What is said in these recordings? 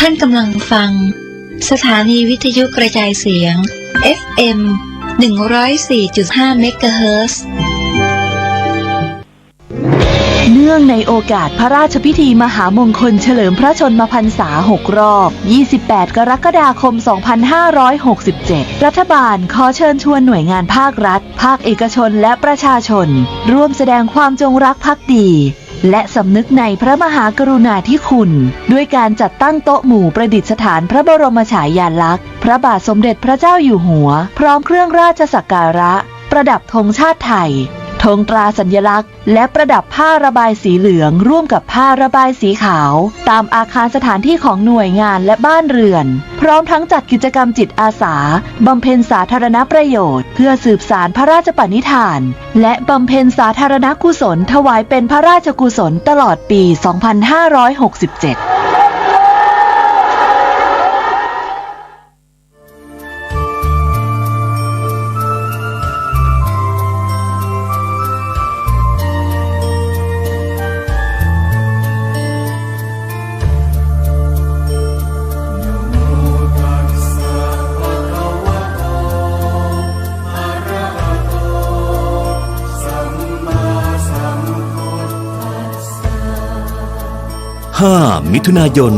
ท่านกำลังฟังสถานีวิทยุกระจายเสียง FM 104.5 เมกะเฮิรตซ์ เนื่องในโอกาสพระราชพิธีมหามงคลเฉลิมพระชนมพรรษา6 รอบ 28 กรกฎาคม 2567 รัฐบาลขอเชิญชวนหน่วยงานภาครัฐ ภาคเอกชนและประชาชนร่วมแสดงความจงรักภักดีและสำนึกในพระมหากรุณาธิคุณด้วยการจัดตั้งโต๊ะหมู่ประดิษฐานพระบรมฉายาลักษณ์พระบาทสมเด็จพระเจ้าอยู่หัวพร้อมเครื่องราชสักการะประดับธงชาติไทยธงตราสัญลักษณ์และประดับผ้าระบายสีเหลืองร่วมกับผ้าระบายสีขาวตามอาคารสถานที่ของหน่วยงานและบ้านเรือนพร้อมทั้งจัดกิจกรรมจิตอาสาบำเพ็ญสาธารณประโยชน์เพื่อสืบสานพระราชปณิธานและบำเพ็ญสาธารณกุศลถวายเป็นพระราชกุศลตลอดปี 25675 มิถุนายน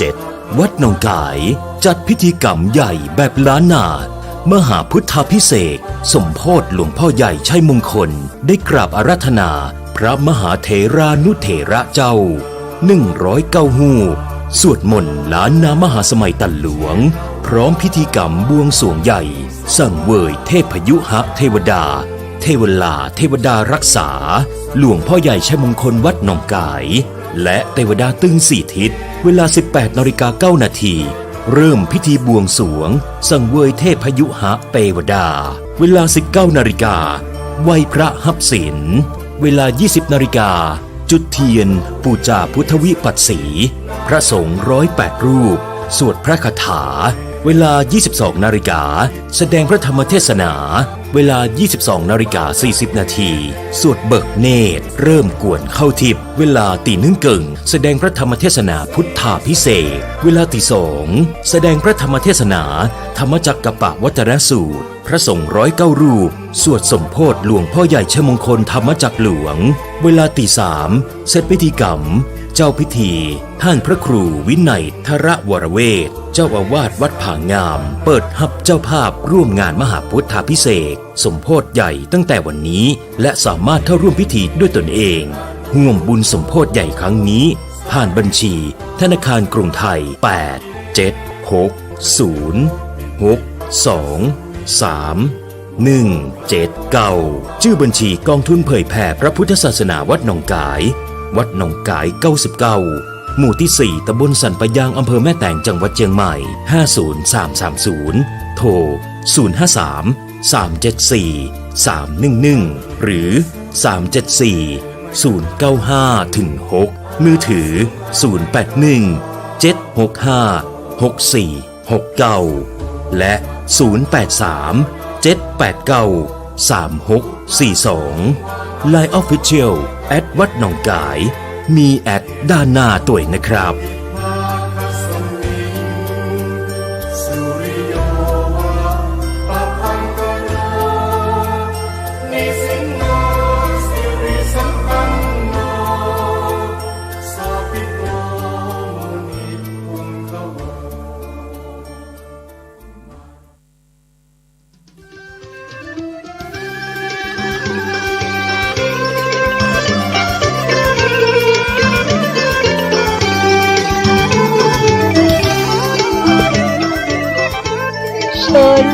2567 วัดหนองกายจัดพิธีกรรมใหญ่แบบล้านนามหาพุทธาภิเษกสมโภชหลวงพ่อใหญ่ชัยมงคลได้กราบอาราธนาพระมหาเถรานุเถระเจ้า109 ฮู้สวดมนต์ล้านนามหาสมัยตันหลวงพร้อมพิธีกรรมบวงสรวงใหญ่สั่งเวยเทพยุหเทวดาเทวลาเทวดารักษาหลวงพ่อใหญ่ชัยมงคลวัดหนองกายและเทวดาตึง4 ทิศเวลา 18:09 นาทีเริ่มพิธีบวงสรวงสังเวยเทพยุหเทวดาเวลา 19:00 น.ไหว้พระหับศีลเวลา 20:00 น.จุดเทียนปูจาพุทธวิปัสสีพระสงฆ์108 รูปสวดพระคาถาเวลา 22:00 น.แสดงพระธรรมเทศนาเวลา 22:40 นาทีสวดเบิกเนตรเริ่มกวนเข้าทิพย์เวลาตี 1 แสดงพระธรรมเทศนาพุทธาภิเษกเวลาตี 2แสดงพระธรรมเทศนาธรรมจักรปวัตรสูตรพระสงฆ์109 รูปสวดสมโภชหลวงพ่อใหญ่ชัยมงคลธรรมจักรหลวงเวลาตี 3เสร็จพิธีกรรมเจ้าพิธีท่านพระครูวินัยธรวรเวทเจ้าอาวาสวัดผางามเปิดฮับเจ้าภาพร่วมงานมหาพุทธาภิเษกสมโภชใหญ่ตั้งแต่วันนี้และสามารถเข้าร่วมพิธีด้วยตนเองร่วมบุญสมโภชใหญ่ครั้งนี้ผ่านบัญชีธนาคารกรุงไทย8 7 6 0 6 2 3 1 7 9ชื่อบัญชีกองทุนเผยแผ่พระพุทธศาสนาวัดหนองกายวัดหนองกาย99หมู่ที่ 4 ตำบลสันปะยางอำเภอแม่แตงจังหวัดเชียงใหม่50330โทร053 374 311หรือ374 095 6มือถือ081 765 6469และ083 789 3642 Line Official แอดวัดหนองกายมีแอดด้านหน้าตัวเองนะครับ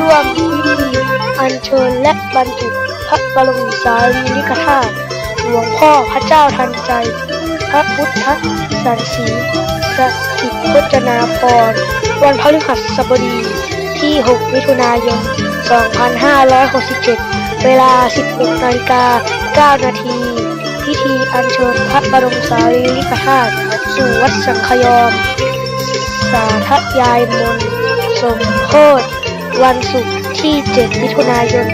ร่วมพิธีอัญเชิญและบรรจุพระบรมสารีริกธาตุหลวงพ่อพระเจ้าทันใจพระพุทธสันสีสถิตพจนาภรณ์วันพฤหัสบดีที่ 6 มิถุนายน 2567 เวลา 16:09 นาทีพิธีอัญเชิญพระบรมสารีริกธาตุสู่วัดสังฆยอมสาธยายมนต์สมโภชวันศุกร์ที่ 7 มิถุนายน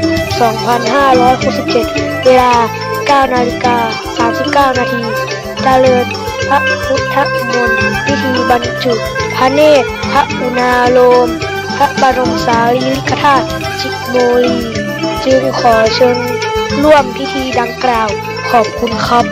2567 เวลา 9:39 นาทีเจริญพระพุทธมนต์พิธีบ รจุพระเนตรพระอุณาโลมพระบรมสารีริกธาตุจิโมลีจึงขอเชิญร่วมพิธีดังกล่าวขอบคุณครับ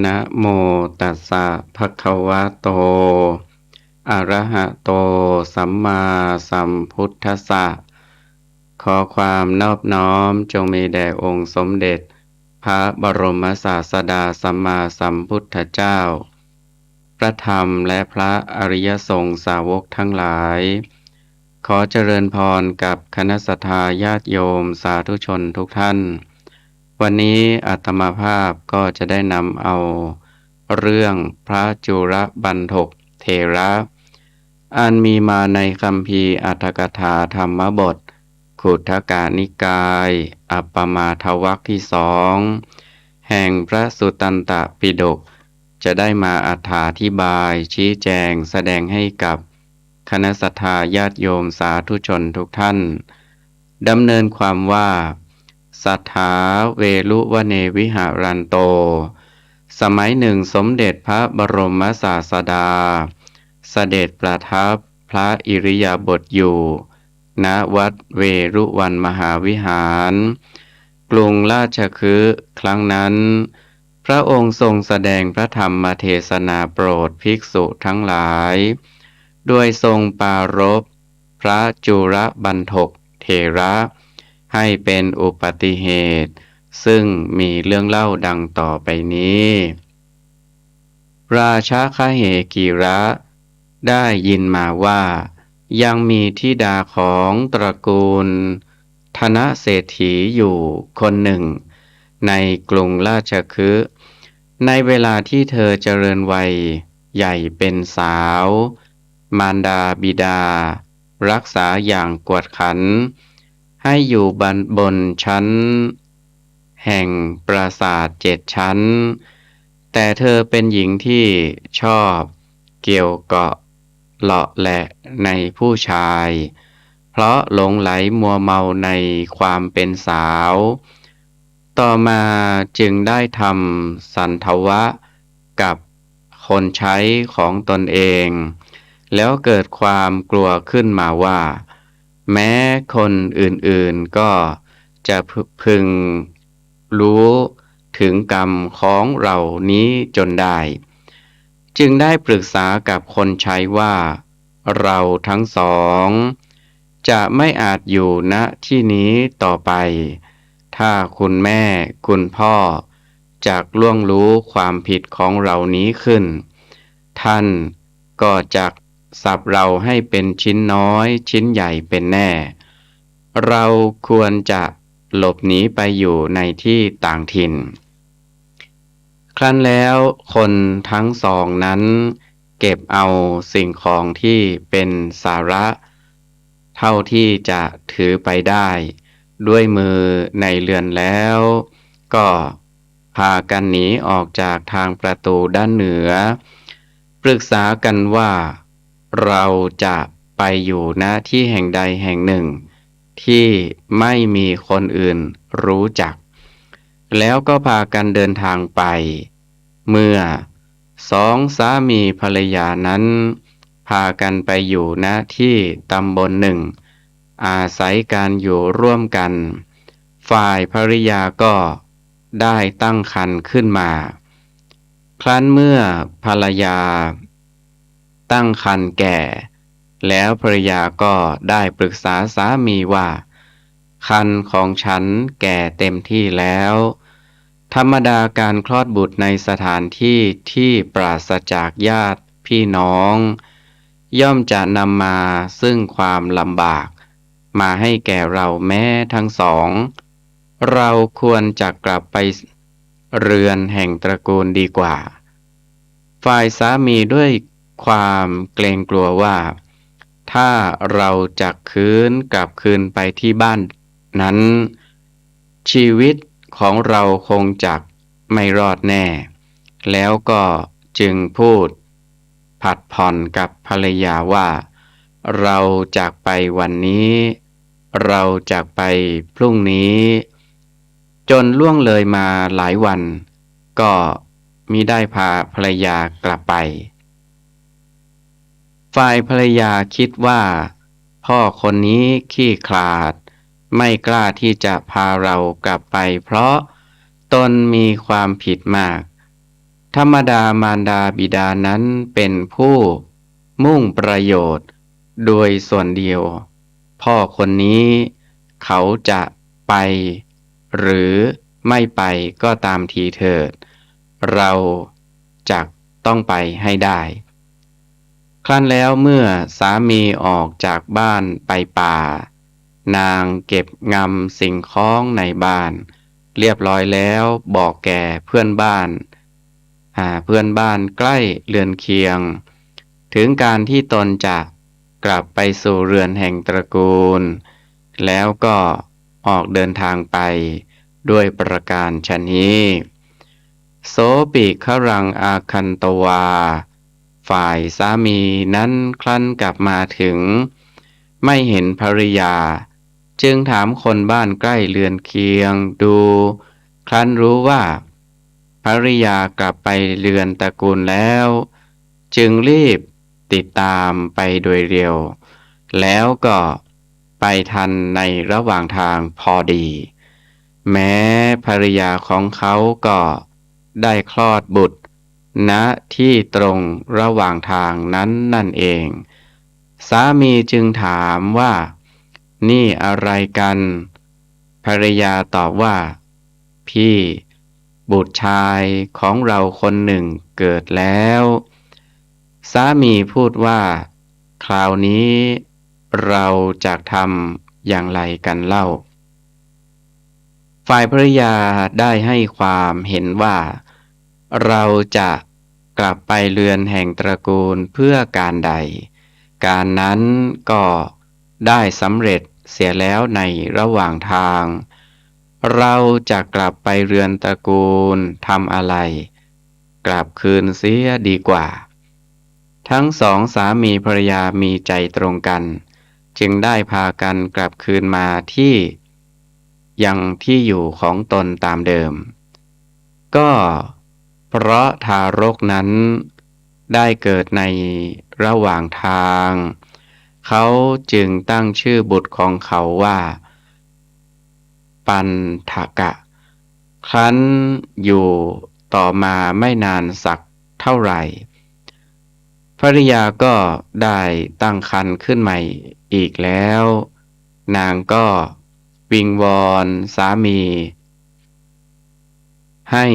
นะโมตัสสะภะคะวะโตอะระหะโตสัมมาสัมพุทธัสสะขอความนอบน้อมจงมีแด่องค์สมเด็จพระบรมศาสดาสัมมาสัมพุทธเจ้าพระธรรมและพระอริยสงฆ์สาวกทั้งหลายขอเจริญพรกับคณะสัตยาญาติโยมสาธุชนทุกท่านวันนี้อาตมาภาพก็จะได้นำเอาเรื่องพระจุลบันทกเถระอันมีมาในคัมภีร์อรรถกถาธรรมบทขุททกนิกายอัปปมาทวรรคที่2แห่งพระสุตตันตปิฎกจะได้มาอธิบายชี้แจงแสดงให้กับคณะสัตยาญาติโยมสาธุชนทุกท่านดำเนินความว่าสัทธาเวลุวเนวิหารันโตสมัยหนึ่งสมเด็จพระบรมศาสดาเสด็จประทับพระอิริยาบถอยู่ณวัดเวรุวันมหาวิหารกรุงราชคฤห์ครั้งนั้นพระองค์ทรงแสดงพระธรรมเทศนาโปรดภิกษุทั้งหลายด้วยทรงปรารภพระจุลบันทกเถระให้เป็นอุบัติเหตุซึ่งมีเรื่องเล่าดังต่อไปนี้ราชาคเหกีระได้ยินมาว่ายังมีธิดาของตระกูลธนเศรษฐีอยู่คนหนึ่งในกรุงราชคฤห์ในเวลาที่เธอเจริญวัยใหญ่เป็นสาวมารดาบิดารักษาอย่างกวดขันให้อยู่บนชั้นแห่งปราสาท7 ชั้นแต่เธอเป็นหญิงที่ชอบเกี่ยวเกาะเลาะแหละในผู้ชายเพราะหลงไหลมัวเมาในความเป็นสาวต่อมาจึงได้ทำสันทวะกับคนใช้ของตนเองแล้วเกิดความกลัวขึ้นมาว่าแม้คนอื่นๆก็จะพึงรู้ถึงกรรมของเรานี้จนได้จึงได้ปรึกษากับคนใช้ว่าเราทั้งสองจะไม่อาจอยู่ณที่นี้ต่อไปถ้าคุณแม่คุณพ่อจักล่วงรู้ความผิดของเรานี้ขึ้นท่านก็จักสับเราให้เป็นชิ้นน้อยชิ้นใหญ่เป็นแน่เราควรจะหลบหนีไปอยู่ในที่ต่างถิ่นครั้นแล้วคนทั้งสองนั้นเก็บเอาสิ่งของที่เป็นสาระเท่าที่จะถือไปได้ด้วยมือในเรือนแล้วก็พากันหนีออกจากทางประตูด้านเหนือปรึกษากันว่าเราจะไปอยู่ณที่แห่งใดแห่งหนึ่งที่ไม่มีคนอื่นรู้จักแล้วก็พากันเดินทางไปเมื่อ2 สามีภรรยานั้นพากันไปอยู่ณที่ตำบลหนึ่งอาศัยการอยู่ร่วมกันฝ่ายภริยาก็ได้ตั้งครรภ์ขึ้นมาครั้นเมื่อภรรยาตั้งครรภ์แก่แล้วภรรยาก็ได้ปรึกษาสามีว่าครรภ์ของฉันแก่เต็มที่แล้วธรรมดาการคลอดบุตรในสถานที่ที่ปราศจากญาติพี่น้องย่อมจะนำมาซึ่งความลำบากมาให้แก่เราแม้ทั้งสองเราควรจะกลับไปเรือนแห่งตระกูลดีกว่าฝ่ายสามีด้วยความเกรงกลัวว่าถ้าเราจะกลับคืนไปที่บ้านนั้นชีวิตของเราคงจักไม่รอดแน่แล้วก็จึงพูดผัดผ่อนกับภรรยาว่าเราจากไปวันนี้ เราจากไปพรุ่งนี้จนล่วงเลยมาหลายวันก็มิได้พาภรรยากลับไปฝ่ายภรรยาคิดว่าพ่อคนนี้ขี้ขลาดไม่กล้าที่จะพาเรากลับไปเพราะตนมีความผิดมากธรรมดามารดาบิดานั้นเป็นผู้มุ่งประโยชน์โดยส่วนเดียวพ่อคนนี้เขาจะไปหรือไม่ไปก็ตามทีเถิดเราจักต้องไปให้ได้ครั้นแล้วเมื่อสามีออกจากบ้านไปป่านางเก็บงำสิ่งของในบ้านเรียบร้อยแล้วบอกแก่เพื่อนบ้านใกล้เรือนเคียงถึงการที่ตนจะกลับไปสู่เรือนแห่งตระกูลแล้วก็ออกเดินทางไปด้วยประการชนี้โสปิขรังอาคันตวาฝ่ายสามีนั้นครั้นกลับมาถึงไม่เห็นภริยาจึงถามคนบ้านใกล้เรือนเคียงดูครั้นรู้ว่าภริยากลับไปเรือนตระกูลแล้วจึงรีบติดตามไปโดยเร็วแล้วก็ไปทันในระหว่างทางพอดีแม้ภริยาของเขาก็ได้คลอดบุตรณที่ตรงระหว่างทางนั้นนั่นเองสามีจึงถามว่านี่อะไรกันภริยาตอบว่าพี่บุตรชายของเราคนหนึ่งเกิดแล้วสามีพูดว่าคราวนี้เราจะทำอย่างไรกันเล่าฝ่ายภริยาได้ให้ความเห็นว่าเราจะกลับไปเรือนแห่งตระกูลเพื่อการใดการนั้นก็ได้สำเร็จเสียแล้วในระหว่างทางเราจะกลับไปเรือนตระกูลทำอะไรกลับคืนเสียดีกว่าทั้งสองสามีภรรยามีใจตรงกันจึงได้พากันกลับคืนมาที่ยังที่อยู่ของตนตามเดิมก็เพราะทารกนั้นได้เกิดในระหว่างทางเขาจึงตั้งชื่อบุตรของเขาว่าปันทกะครั้นอยู่ต่อมาไม่นานสักเท่าไหร่ภริยาก็ได้ตั้งครรภ์ขึ้นใหม่อีกแล้วนางก็วิงวอนสามีให้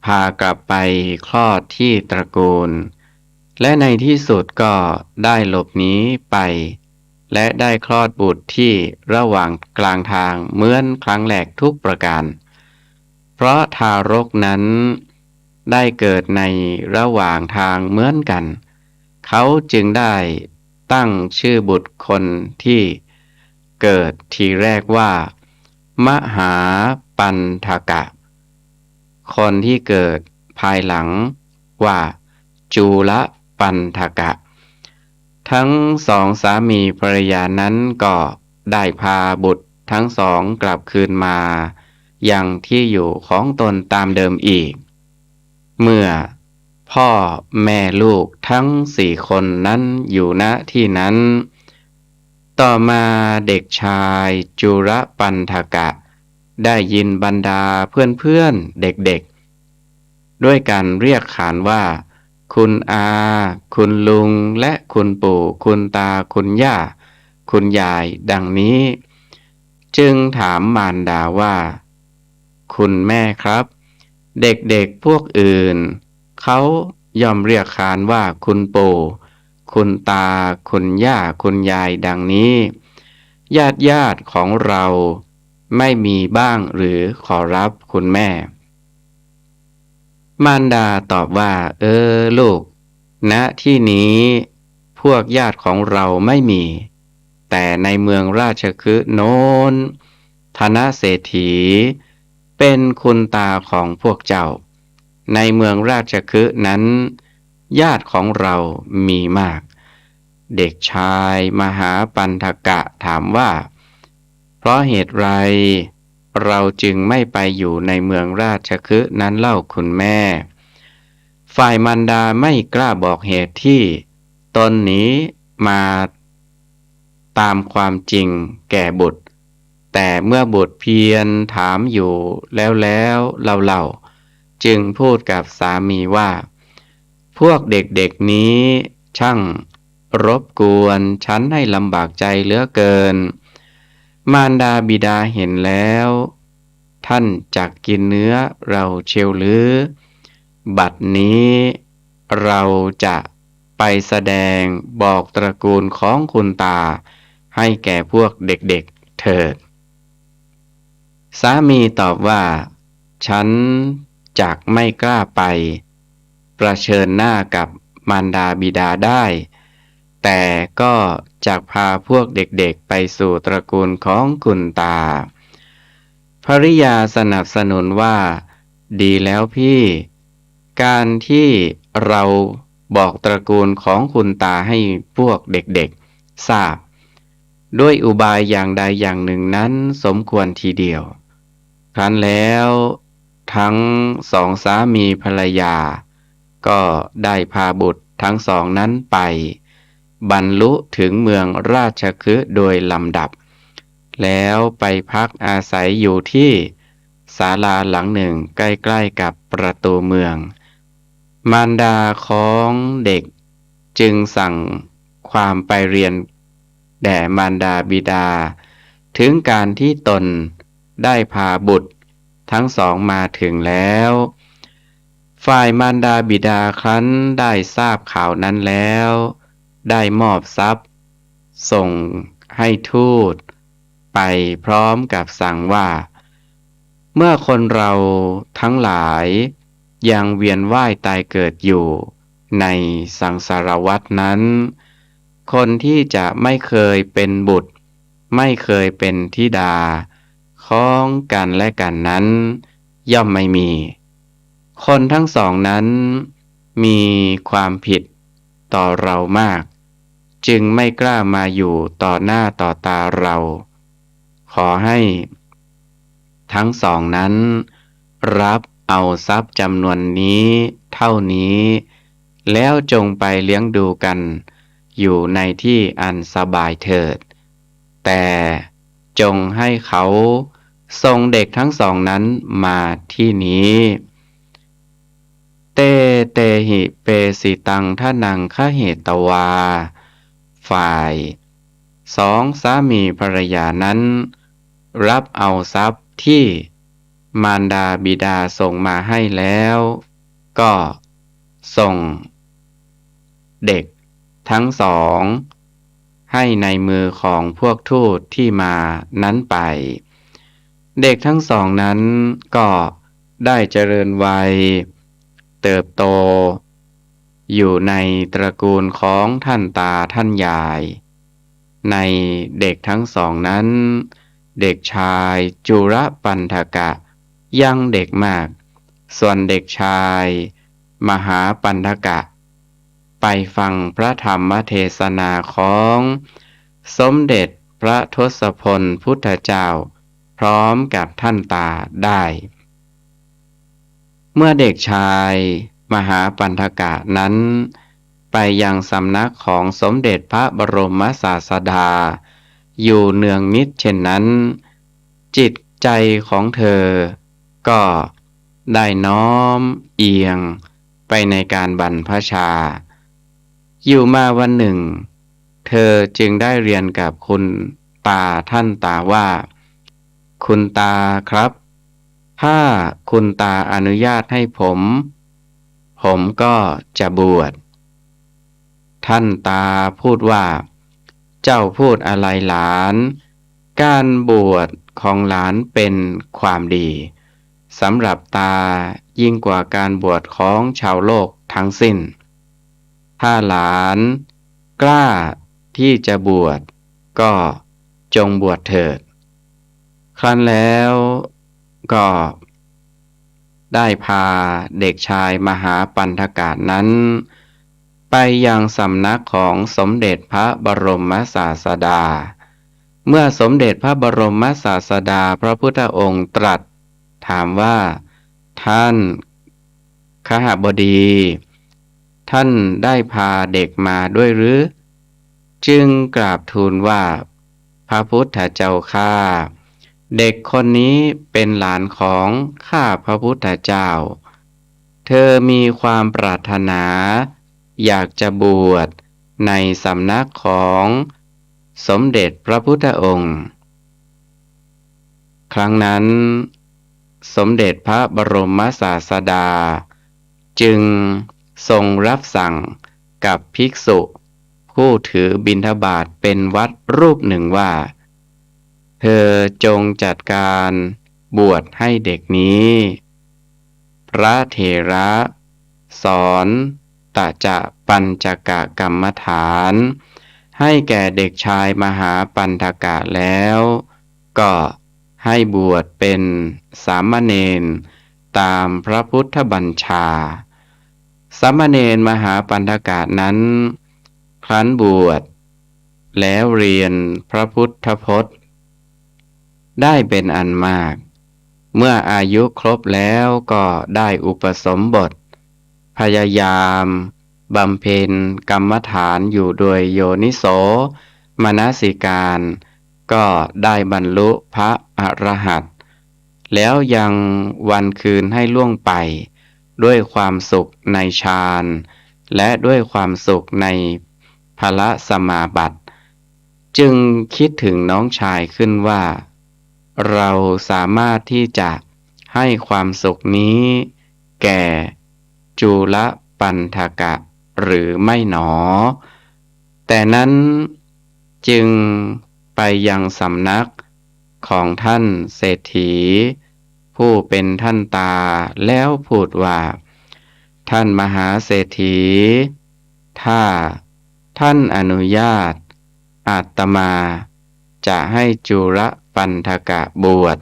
พากลับไปคลอดที่ตระกูลและในที่สุดก็ได้หลบหนีไปและได้คลอดบุตรที่ระหว่างกลางทางเหมือนครั้งแรกทุกประการเพราะทารกนั้นได้เกิดในระหว่างทางเหมือนกันเขาจึงได้ตั้งชื่อบุตรคนที่เกิดทีแรกว่ามหาปันทกะคนที่เกิดภายหลังว่าจูลปันทกะทั้งสองสามีภรรยานั้นก็ได้พาบุตรทั้งสองกลับคืนมายังที่อยู่ของตนตามเดิมอีกเมื่อพ่อแม่ลูกทั้ง4 คนนั้นอยู่ณที่นั้นต่อมาเด็กชายจุลปันทกะได้ยินบรรดาเพื่อนๆเด็กๆด้วยกันเรียกขานว่าคุณอาคุณลุงและคุณปู่คุณตาคุณย่าคุณยายดังนี้จึงถามมารดาว่าคุณแม่ครับเด็กๆพวกอื่นเขาย่อมเรียกขานว่าคุณปู่คุณตาคุณย่าคุณยายดังนี้ญาติของเราไม่มีบ้างหรือขอรับคุณแม่มารดาตอบว่าลูกณที่นี้พวกญาติของเราไม่มีแต่ในเมืองราชคฤห์โน้นธนเศรษฐีเป็นคุณตาของพวกเจ้าในเมืองราชคฤห์นั้นญาติของเรามีมากเด็กชายมหาปันทกะถามว่า เพราะเหตุไรเราจึงไม่ไปอยู่ในเมืองราชคฤห์นั้นเล่าคุณแม่ ฝ่ายมารดาไม่กล้าบอกเหตุที่ตนหนีมาตามความจริงแก่บุตรแต่เมื่อบุตรเพียรถามอยู่แล้วเล่าจึงพูดกับสามีว่าพวกเด็กๆนี้ช่างรบกวนฉันให้ลำบากใจเหลือเกินมารดาบิดาเห็นแล้วท่านจักกินเนื้อเราเชียวหรือบัดนี้เราจะไปแสดงบอกตระกูลของคุณตาให้แก่พวกเด็กๆเถิดสามีตอบว่าฉันจักไม่กล้าไปประชิญหน้ากับมารดาบิดาได้แต่ก็จักพาพวกเด็กๆไปสู่ตระกูลของคุณตาภริยาสนับสนุนว่าดีแล้วพี่การที่เราบอกตระกูลของคุณตาให้พวกเด็กๆทราบด้วยอุบายอย่างใดอย่างหนึ่งนั้นสมควรทีเดียวครั้นแล้วทั้งสองสามีภรรยาก็ได้พาบุตรทั้งสองนั้นไปบรรลุถึงเมืองราชคฤห์โดยลำดับแล้วไปพักอาศัยอยู่ที่ศาลาหลังหนึ่งใกล้ๆกับประตูเมืองมารดาของเด็กจึงสั่งความไปเรียนแด่มารดาบิดาถึงการที่ตนได้พาบุตรทั้งสองมาถึงแล้วฝ่ายมารดาบิดาครั้นได้ทราบข่าวนั้นแล้วได้มอบทรัพย์ส่งให้ทูตไปพร้อมกับสั่งว่าเมื่อคนเราทั้งหลายยังเวียนว่ายตายเกิดอยู่ในสังสารวัฏนั้นคนที่จะไม่เคยเป็นบุตรไม่เคยเป็นธิดาของกันและกันนั้นย่อมไม่มีคนทั้งสองนั้นมีความผิดต่อเรามากจึงไม่กล้ามาอยู่ต่อหน้าต่อตาเราขอให้ทั้งสองนั้นรับเอาทรัพย์จำนวนนี้เท่านี้แล้วจงไปเลี้ยงดูกันอยู่ในที่อันสบายเถิดแต่จงให้เขาส่งเด็กทั้งสองนั้นมาที่นี้เตหิเปสิตังทนังคเหตวาฝ่ายสองสามีภรรยานั้นรับเอาทรัพย์ที่มารดาบิดาส่งมาให้แล้วก็ส่งเด็กทั้งสองให้ในมือของพวกทูตที่มานั้นไปเด็กทั้งสองนั้นก็ได้เจริญวัยเติบโตอยู่ในตระกูลของท่านตาท่านยายในเด็กทั้งสองนั้นเด็กชายจุรปันธกะยังเด็กมากส่วนเด็กชายมหาปันธกะไปฟังพระธรรมเทศนาของสมเด็จพระทศพลพุทธเจ้าพร้อมกับท่านตาได้เมื่อเด็กชายมหาปันธกะนั้นไปยังสำนักของสมเด็จพระบรมศาสดาอยู่เนืองนิดเช่นนั้นจิตใจของเธอก็ได้น้อมเอียงไปในการบรรพชาอยู่มาวันหนึ่งเธอจึงได้เรียนกับคุณตาท่านตาว่าคุณตาครับถ้าคุณตาอนุญาตให้ผมก็จะบวชท่านตาพูดว่าเจ้าพูดอะไรหลานการบวชของหลานเป็นความดีสำหรับตายิ่งกว่าการบวชของชาวโลกทั้งสิ้นถ้าหลานกล้าที่จะบวชก็จงบวชเถิดครั้นแล้วก็ได้พาเด็กชายมหาปันธกะนั้นไปยังสำนักของสมเด็จพระบรมศาสดา เมื่อสมเด็จพระบรมศาสดาพระพุทธองค์ตรัสถามว่าท่านคหบดี ท่านได้พาเด็กมาด้วยหรือจึงกราบทูลว่าพระพุทธเจ้าข้าเด็กคนนี้เป็นหลานของข้าพระพุทธเจ้าเธอมีความปรารถนาอยากจะบวชในสำนักของสมเด็จพระพุทธองค์ครั้งนั้นสมเด็จพระบรมศาสดาจึงทรงรับสั่งกับภิกษุผู้ถือบิณฑบาตเป็นวัดรูปหนึ่งว่าเธอจงจัดการบวชให้เด็กนี้พระเถระสอนตจะปัญจกกรรมฐานให้แก่เด็กชายมหาปันธกะแล้วก็ให้บวชเป็นสามเณรตามพระพุทธบัญชาสามเณรมหาปันธกะนั้นครั้นบวชแล้วเรียนพระพุทธพจน์ได้เป็นอันมากเมื่ออายุครบแล้วก็ได้อุปสมบทพยายามบำเพ็ญกรรมฐานอยู่โดยโยนิโสมนสิการก็ได้บรรลุพระอรหันต์แล้วยังวันคืนให้ล่วงไปด้วยความสุขในฌานและด้วยความสุขในพละสมาบัติจึงคิดถึงน้องชายขึ้นว่าเราสามารถที่จะให้ความสุขนี้แก่จุลปันธกะหรือไม่หนอแต่นั้นจึงไปยังสำนักของท่านเศรษฐีผู้เป็นท่านตาแล้วพูดว่าท่านมหาเศรษฐีถ้าท่านอนุญาตอาตมาจะให้จุลปันธกะบวช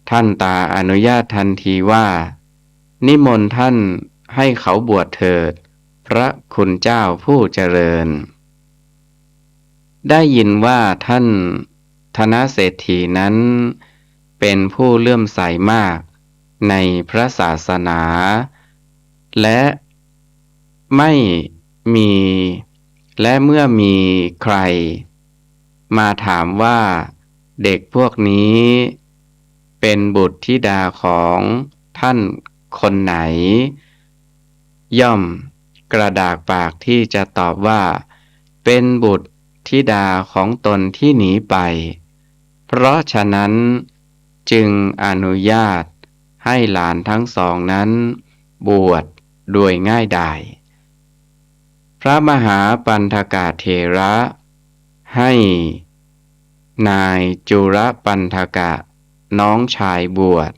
ท่านตาอนุญาตทันทีว่านิมนต์ท่านให้เขาบวชเถิดพระคุณเจ้าผู้เจริญได้ยินว่าท่านธนเศรษฐีนั้นเป็นผู้เลื่อมใสมากในพระศาสนาและไม่มีและเมื่อมีใครมาถามว่าเด็กพวกนี้เป็นบุตรธิดาของท่านคนไหนย่อมกระดากปากที่จะตอบว่าเป็นบุตรธิดาของตนที่หนีไปเพราะฉะนั้นจึงอนุญาตให้หลานทั้งสองนั้นบวชโดยง่ายดายพระมหาปันธกะเถระให้นายจุลปันธกะน้องชายบวช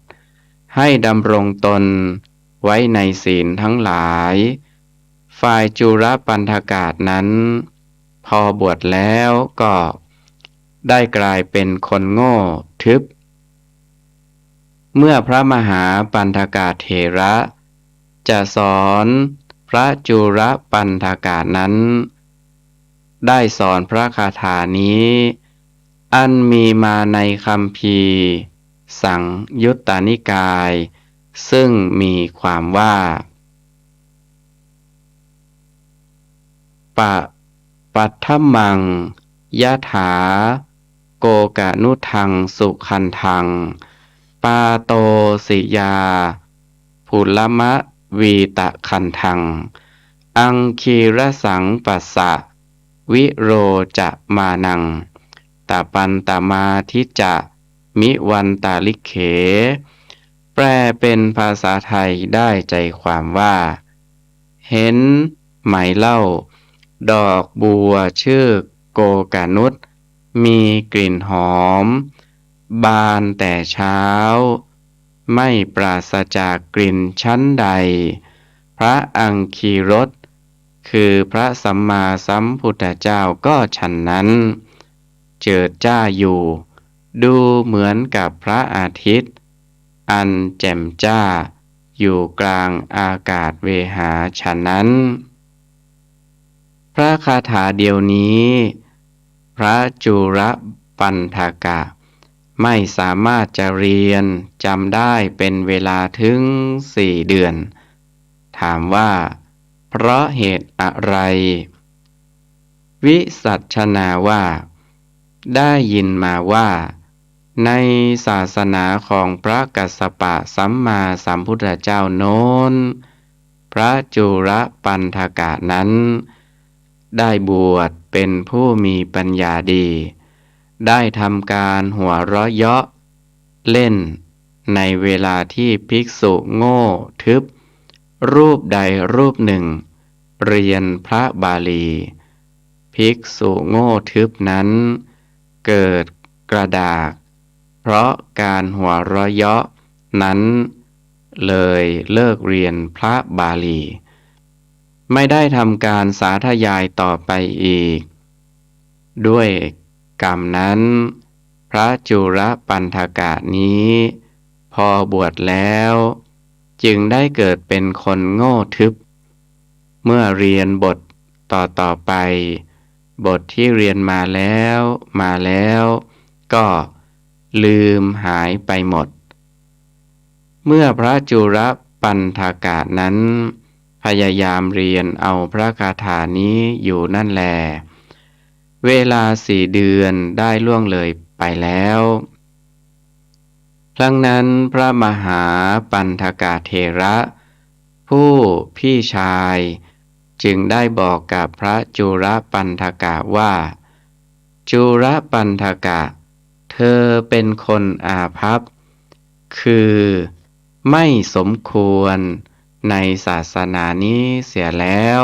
ให้ดำรงตนไว้ในศีลทั้งหลายฝ่ายจุลปันธกะนั้นพอบวชแล้วก็ได้กลายเป็นคนโง่ทึบเมื่อพระมหาปันธกะเถระจะสอนพระจุลปันธกะนั้นได้สอนพระคาถานี้อันมีมาในคัมภีร์สังยุตตนิกายซึ่งมีความว่าปัทถมังยะถาโกกะนุทังสุขันธังปาโตสิยาภุลมะวีตะคันธังอังคีรสังปัสสะวิโรจะมานังตาปันตมาทิจะมิวันตาลิเขแปลเป็นภาษาไทยได้ใจความว่าเห็นไหมเล่าดอกบัวชื่อโกกานุชมีกลิ่นหอมบานแต่เช้าไม่ปราศจากกลิ่นชั้นใดพระอังคีรสคือพระสัมมาสัมพุทธเจ้าก็ฉันนั้นเจิดจ้าอยู่ดูเหมือนกับพระอาทิตย์อันแจ่มจ้าอยู่กลางอากาศเวหาฉะนั้นพระคาถาเดียวนี้ พระจุรปันธกะไม่สามารถจะเรียนจำได้เป็นเวลาถึง4 เดือนถามว่าเพราะเหตุอะไรวิสัชนาว่าได้ยินมาว่าในศาสนาของพระกัสสปะสัมมาสัมพุทธเจ้าโน้นพระจุรปันธกะนั้นได้บวชเป็นผู้มีปัญญาดีได้ทำการหัวเราะเยาะเล่นในเวลาที่ภิกษุโง่ทึบรูปใดรูปหนึ่งเรียนพระบาลีภิกษุโง่ทึบนั้นเกิดกระดากเพราะการหัวเราะเยาะนั้นเลยเลิกเรียนพระบาลีไม่ได้ทำการสาธยายต่อไปอีกด้วยกรรมนั้นพระจุรปันธกะนี้พอบวชแล้วจึงได้เกิดเป็นคนโง่ทึบเมื่อเรียนบทต่อไปบทที่เรียนมาแล้วก็ลืมหายไปหมดเมื่อพระจุรปันธกะนั้นพยายามเรียนเอาพระคาถานี้อยู่นั่นแลเวลา4 เดือนได้ล่วงเลยไปแล้วครั้งนั้นพระมหาปันธกะเถระผู้พี่ชายจึงได้บอกกับพระจุรปันธกะว่าจุรปันธกะเธอเป็นคนอาภัพคือไม่สมควรในศาสนานี้เสียแล้ว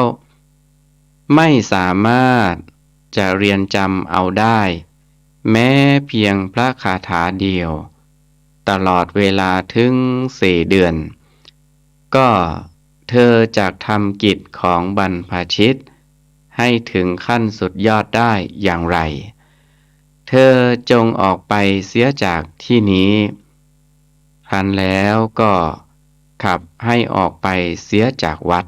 ไม่สามารถจะเรียนจำเอาได้แม้เพียงพระคาถาเดียวตลอดเวลาถึง4 เดือนก็เธอจะทำกิจของบรรพชิตให้ถึงขั้นสุดยอดได้อย่างไรเธอจงออกไปเสียจากที่นี้ครั้นแล้วก็ขับให้ออกไปเสียจากวัด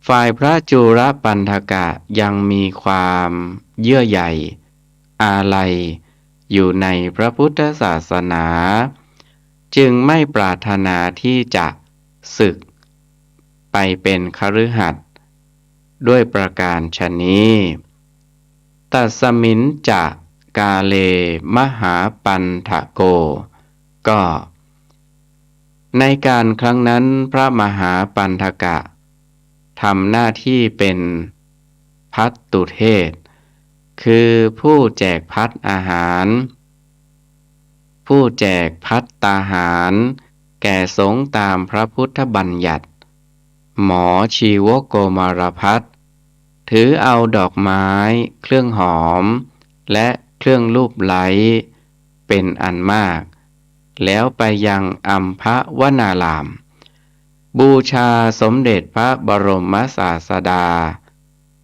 ฝ่ายพระจุรปันธกะยังมีความเยื่อใยอาลัยอยู่ในพระพุทธศาสนาจึงไม่ปรารถนาที่จะสึกไปเป็นคฤหัสถ์ด้วยประการฉะนี้ตัสมินจะกาเลมหาปันธโกก็ในการครั้งนั้นพระมหาปันธกะทำหน้าที่เป็นภัตตุเทศคือผู้แจกภัตอาหารผู้แจกภัตตาหารแก่สงฆ์ตามพระพุทธบัญญัติหมอชีวโกมารพัสถือเอาดอกไม้เครื่องหอมและเครื่องลูบไล้เป็นอันมากแล้วไปยังอัมพวนารามบูชาสมเด็จพระบรมศาสดา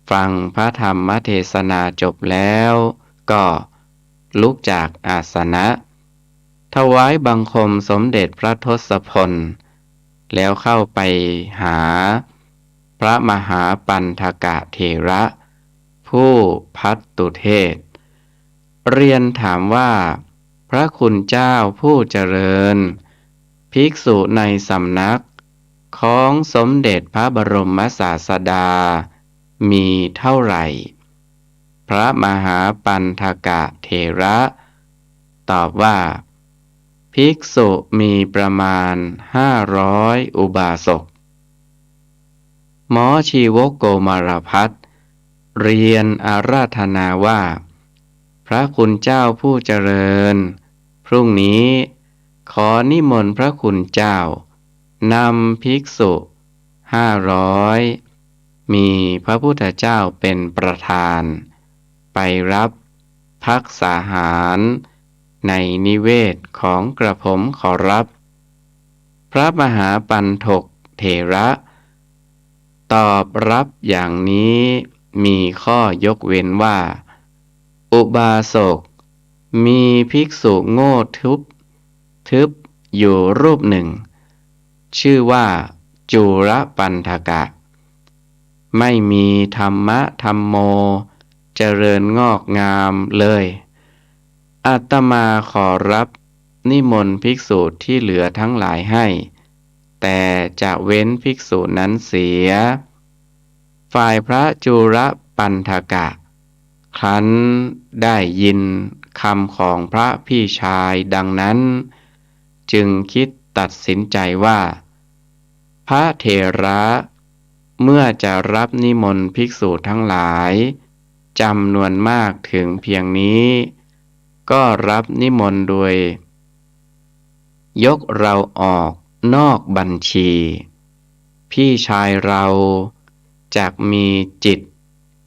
ฟังพระธรรมเทศนาจบแล้วก็ลุกจากอาสนะถวายบังคมสมเด็จพระทศพลแล้วเข้าไปหาพระมหาปันธกะเถระผู้ภัตตุเทศเรียนถามว่าพระคุณเจ้าผู้เจริญภิกษุในสำนักของสมเด็จพระบรมศาสดามีเท่าไหร่พระมหาปันธกะเถระตอบว่าภิกษุมีประมาณ500 อุบาสกหมอชีวโกมารพัสเรียนอาราธนาว่าพระคุณเจ้าผู้เจริญพรุ่งนี้ขอนิมนต์พระคุณเจ้านำภิกษุ500มีพระพุทธเจ้าเป็นประธานไปรับภักษาหารในนิเวศของกระผมขอรับพระมหาปันธกเถระตอบรับอย่างนี้มีข้อยกเว้นว่าอุบาสกมีภิกษุโง่ทึบอยู่รูปหนึ่งชื่อว่าจุรปันธกะไม่มีธรรมะธรรมโม เจริญงอกงามเลยอาตมาขอรับนิมนต์ภิกษุที่เหลือทั้งหลายให้แต่จะเว้นภิกษุนั้นเสียฝ่ายพระจุรปันธกะครั้นได้ยินคำของพระพี่ชายดังนั้นจึงคิดตัดสินใจว่าพระเถระเมื่อจะรับนิมนต์ภิกษุทั้งหลายจำนวนมากถึงเพียงนี้ก็รับนิมนต์โดยยกเราออกนอกบัญชีพี่ชายเราจักมีจิต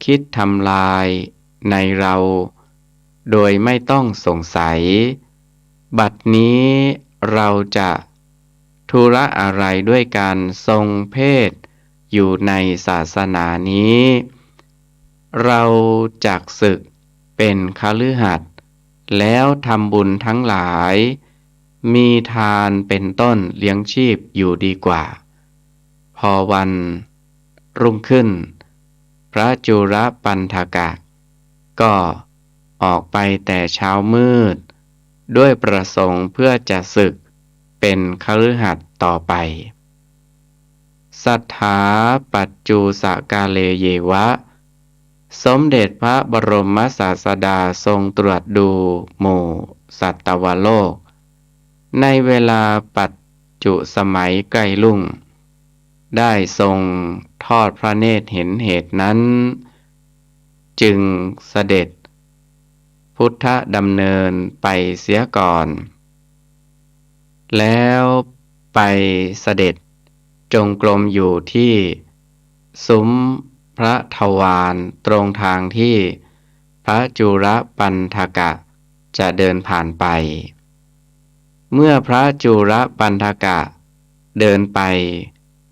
คิดทำลายในเราโดยไม่ต้องสงสัยบัดนี้เราจะธุระอะไรด้วยการทรงเพศอยู่ในศาสนานี้เราจักศึกเป็นคฤหัสถ์แล้วทำบุญทั้งหลายมีทานเป็นต้นเลี้ยงชีพอยู่ดีกว่าพอวันรุ่งขึ้นพระจุรปันธกะก็ออกไปแต่เช้ามืดด้วยประสงค์เพื่อจะศึกเป็นคฤหัสถ์ต่อไปสัทธาปัจจูสกาเลเยวะสมเด็จพระบรมศาสดาทรงตรวจดูหมู่สัตวโลกในเวลาปัจจุสมัยใกล้รุ่งได้ทรงทอดพระเนตรเห็นเหตุนั้นจึงเสด็จพุทธดำเนินไปเสียก่อนแล้วไปเสด็จจงกรมอยู่ที่ซุ้มพระทวารตรงทางที่พระจุรปันธกะจะเดินผ่านไปเมื่อพระจุรปันธกะเดินไป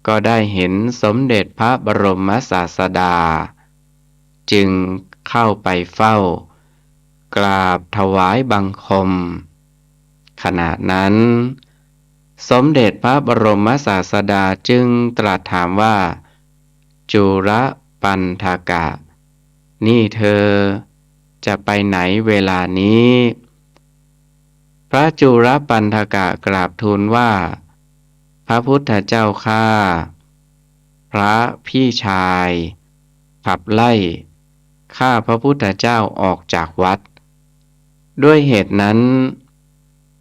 ก็ได้เห็นสมเด็จพระบรมศาสดาจึงเข้าไปเฝ้ากราบถวายบังคมขณะนั้นสมเด็จพระบรมศาสดาจึงตรัสถามว่าจุรปันธกะนี่เธอจะไปไหนเวลานี้พระจุรปันธกะกราบทูลว่าพระพุทธเจ้าข้าพระพี่ชายขับไล่ข้าพระพุทธเจ้าออกจากวัดด้วยเหตุนั้น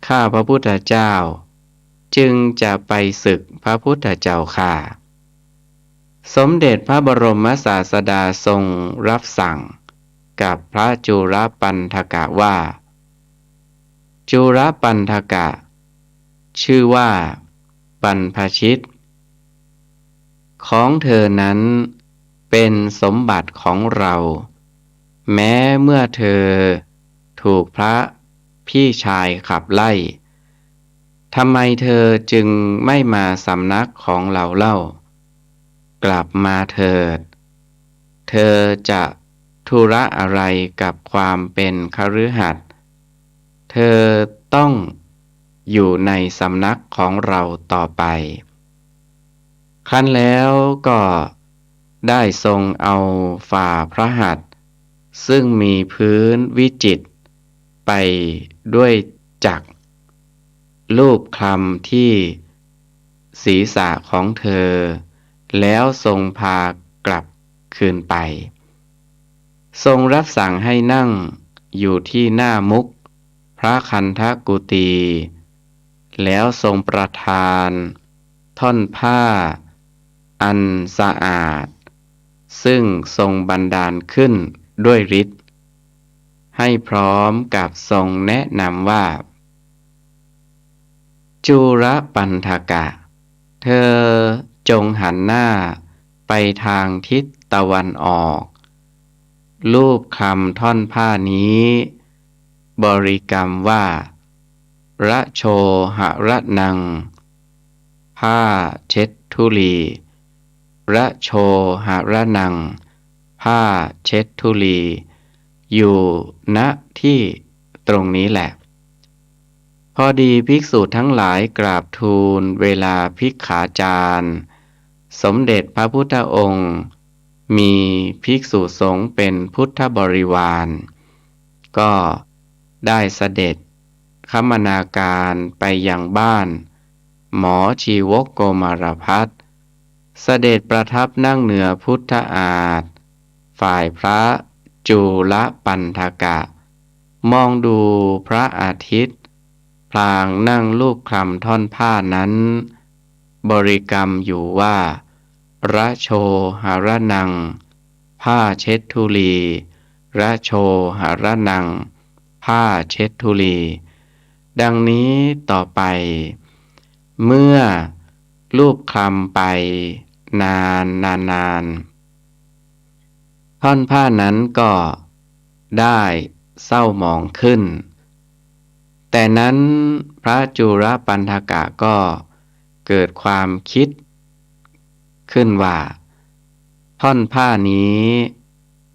ข้าพระพุทธเจ้าจึงจะไปศึกพระพุทธเจ้าข้าสมเด็จพระบรมศาสดาทรงรับสั่งกับพระจุรปันธกะว่าจุรปันธกะชื่อว่าบรรพชิตของเธอนั้นเป็นสมบัติของเราแม้เมื่อเธอถูกพระพี่ชายขับไล่ทำไมเธอจึงไม่มาสำนักของเราเล่ากลับมาเถิดเธอจะธุระอะไรกับความเป็นคฤหัสถ์เธอต้องอยู่ในสำนักของเราต่อไปครั้นแล้วก็ได้ทรงเอาฝ่าพระหัตถ์ซึ่งมีพื้นวิจิตรไปด้วยจักรลูบคลำที่ศีรษะของเธอแล้วทรงพากลับคืนไปทรงรับสั่งให้นั่งอยู่ที่หน้ามุขพระคันธกุฏีแล้วทรงประทานท่อนผ้าอันสะอาดซึ่งทรงบันดาลขึ้นด้วยฤทธิ์ให้พร้อมกับทรงแนะนำว่าจุรปันธกะเธอจงหันหน้าไปทางทิศตะวันออกลูบคำท่อนผ้านี้บริกรรมว่าระโชหระนังผ้าเช็ดธุลีระโชหระนังผ้าเช็ดธุลีอยู่ณที่ตรงนี้แหละพอดีภิกษุทั้งหลายกราบทูลเวลาภิกขาจารย์สมเด็จพระพุทธองค์ มีภิกษุสงฆ์เป็นพุทธบริวารก็ได้เสด็จคมนาการไปยังบ้านหมอชีวกโกมารพัสเสด็จประทับนั่งเหนือพุทธอาฏฝ่ายพระจุลปันธกะมองดูพระอาทิตย์พลางนั่งลูบคลำท่อนผ้านั้นบริกรรมอยู่ว่าระโชหรนังผ้าเช็ดธุลีระโชหรนังผ้าเช็ดธุลีดังนี้ต่อไปเมื่อลูบคลำไปนานท่อนผ้านั้นก็ได้เศร้าหมองขึ้นแต่นั้นพระจุลปันธกะก็เกิดความคิดขึ้นว่าท่อนผ้านี้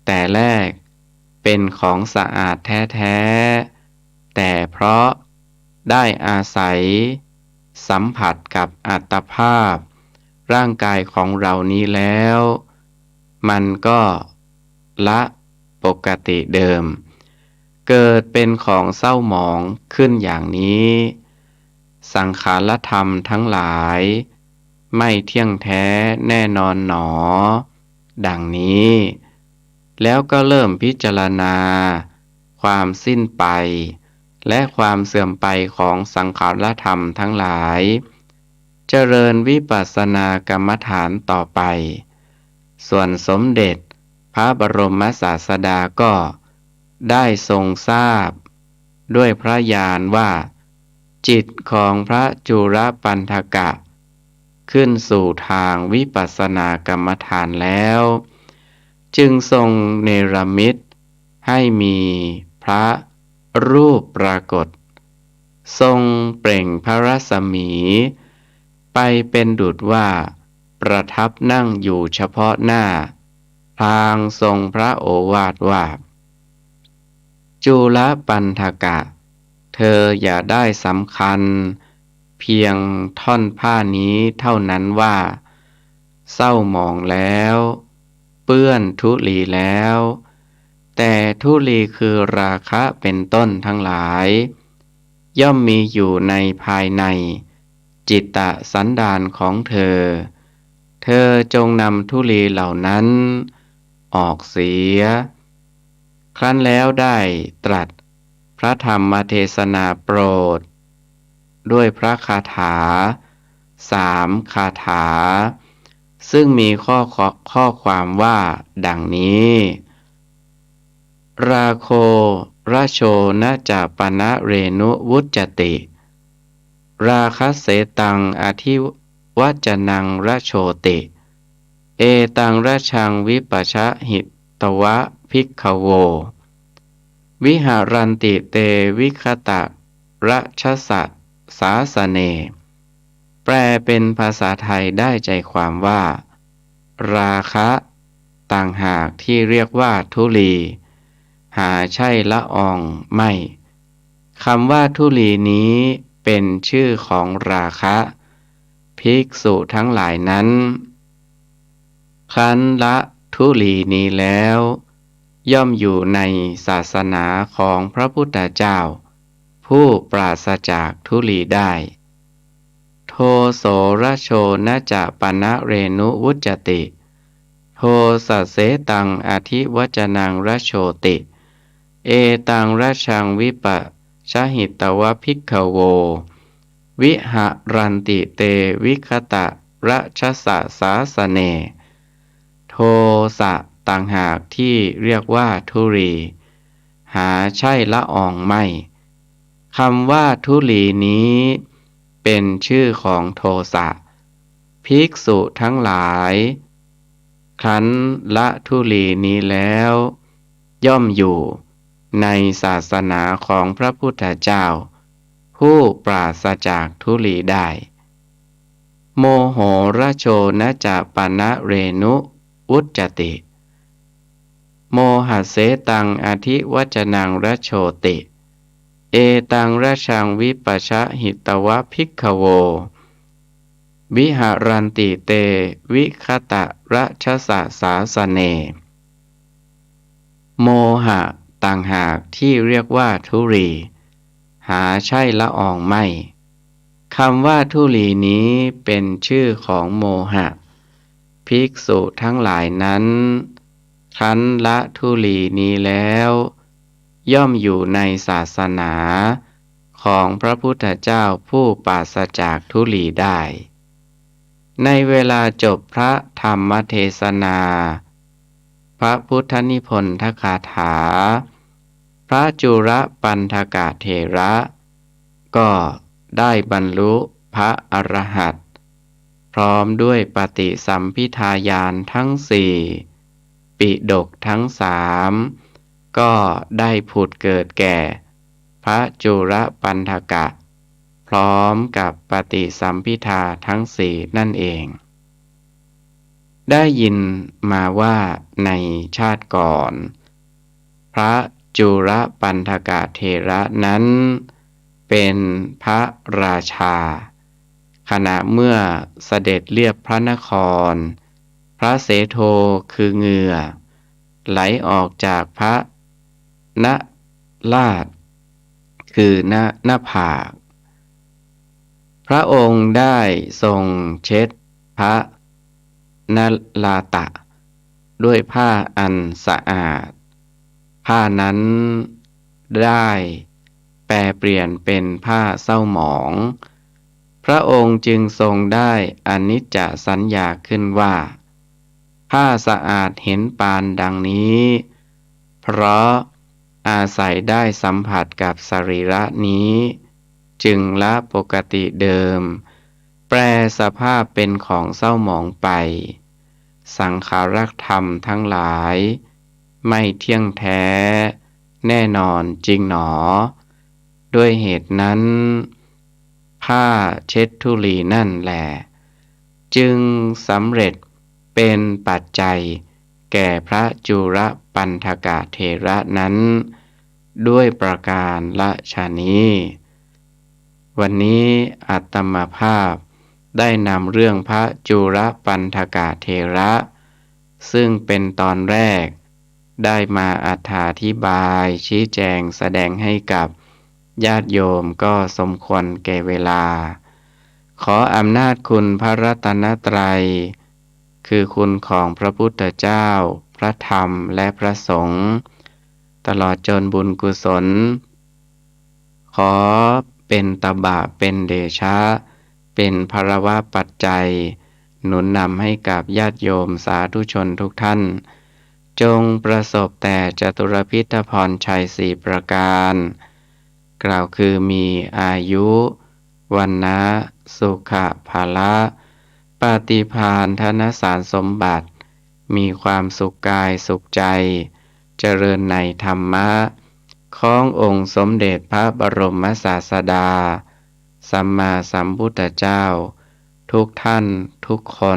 แต่แรกเป็นของสะอาดแท้ๆแต่เพราะได้อาศัยสัมผัสกับอัตภาพร่างกายของเรานี้แล้วมันก็ละปกติเดิมเกิดเป็นของเศร้าหมองขึ้นอย่างนี้สังขารธรรมทั้งหลายไม่เที่ยงแท้แน่นอนหนอดังนี้แล้วก็เริ่มพิจารณาความสิ้นไปและความเสื่อมไปของสังขารธรรมทั้งหลายเจริญวิปัสสนากรรมฐานต่อไปส่วนสมเด็จพระบรมศาสดาก็ได้ทรงทราบด้วยพระญาณว่าจิตของพระจุลปันธกะขึ้นสู่ทางวิปัสสนากรรมฐานแล้วจึงทรงเนรมิตให้มีพระรูปปรากฏทรงเปล่งพระรัศมีไปเป็นดุจว่าประทับนั่งอยู่เฉพาะหน้าพลางทรงพระโอวาทว่าจุลปันธกะเธออย่าได้สำคัญเพียงท่อนผ้านี้เท่านั้นว่าเศร้าหมองแล้วเปื้อนธุลีแล้วแต่ธุลีคือราคะเป็นต้นทั้งหลายย่อมมีอยู่ในภายในจิตตสันดานของเธอเธอจงนำธุลีเหล่านั้นออกเสียครั้นแล้วได้ตรัสพระธรรมเทศนาโปรดด้วยพระคาถา3 คาถาซึ่งมีข้อความว่าดังนี้ราโคราโชนะจาปนะเรนุวุจจติราคะเสตังอธิวัจนังราโชติเอตังราชังวิปัชชหิตวะภิกขโววิหารันติเตวิคตะราชสะสาสเนแปลเป็นภาษาไทยได้ใจความว่าราคะต่างหากที่เรียกว่าธุลีหาใช่ละอองไม่คำว่าธุลีนี้เป็นชื่อของราคะภิกษุทั้งหลายนั้นครั้นละธุลีนี้แล้วย่อมอยู่ในศาสนาของพระพุทธเจ้าผู้ปราศจากธุลีได้โทโสระโชนะจะปนะเรนุวุจจติโทสัสเสตังอธิวัจนังระโชติเอตังราชังวิปัชชหิตวะภิกขโววิหะรันติเตวิคตะราชสะสาสเนโทสะต่างหากที่เรียกว่าธุลีหาใช่ละอองไม่คำว่าธุลีนี้เป็นชื่อของโทสะภิกษุทั้งหลายครั้นละธุลีนี้แล้วย่อมอยู่ในศาสนาของพระพุทธเจ้าผู้ปราศจากธุลีได้โมโหระโชนะจะปนะเรนุวุจจติโมหัสเสตังอธิวัจนังระโชติเอตังราชังวิปัชชหิตวะภิกขโว วิหารันติเตวิคตะรัชสะสาสเน โมหะต่างหากที่เรียกว่าทุลี หาใช่ละอองไม่คำว่าทุลีนี้เป็นชื่อของโมหะ ภิกษุทั้งหลายนั้นครั้นละทุลีนี้แล้ว ย่อมอยู่ในศาสนาของพระพุทธเจ้าผู้ปราศจากทุลีได้ ในเวลาจบพระธรรมเทศนา พระพุทธนิพนธคาถา พระจุลปันธกเถระ ก็ได้บรรลุพระอรหันต์พร้อมด้วยปฏิสัมภิทาญาณทั้งสี่ปิฎกทั้งสามก็ได้ผุดเกิดแก่พระจุลปันธกะพร้อมกับปฏิสัมภิทาทั้งสี่นั่นเอง ได้ยินมาว่าในชาติก่อน พระจุลปันธกเถระนั้นเป็นพระราชา ขณะเมื่อเสด็จเลียบพระนคร พระเสโทคือเหงื่อไหลออกจากพระนราชคือหน้าผากพระองค์ได้ทรงเช็ดพระนลาตะด้วยผ้าอันสะอาดผ้านั้นได้แปรเปลี่ยนเป็นผ้าเศร้าหมองพระองค์จึงทรงได้อนิจจสัญญาขึ้นว่าผ้าสะอาดเห็นปานดังนี้เพราะอาศัยได้สัมผัสกับสรีระนี้จึงละปกติเดิมแปรสภาพเป็นของเศร้าหมองไปสังขารธรรมทั้งหลายไม่เที่ยงแท้แน่นอนจริงหนอด้วยเหตุนั้นผ้าเช็ดธุลีนั่นแหละจึงสำเร็จเป็นปัจจัยแก่พระจุลปันธกเถระนั้นด้วยประการละชนี้วันนี้อาตมาภาพได้นำเรื่องพระจุลปันธกเถระซึ่งเป็นตอนแรกได้มาอธิบายชี้แจงแสดงให้กับญาติโยมก็สมควรแก่เวลาขออำนาจคุณพระรัตนตรัยคือคุณของพระพุทธเจ้าพระธรรมและพระสงฆ์ตลอดจนบุญกุศลขอเป็นตบะเป็นเดชะเป็นภรวะปัจจัยหนุนนำให้กับญาติโยมสาธุชนทุกท่านจงประสบแต่จตุรพิธพรชัยสี่ประการกล่าวคือมีอายุวันนะสุขภาละปฏิภาณธนสารสมบัติมีความสุขกายสุขใจเจริญในธรรมะขององค์สมเด็จพระบรมศาสดาสัมมาสัมพุทธเจ้าทุกท่านทุกคน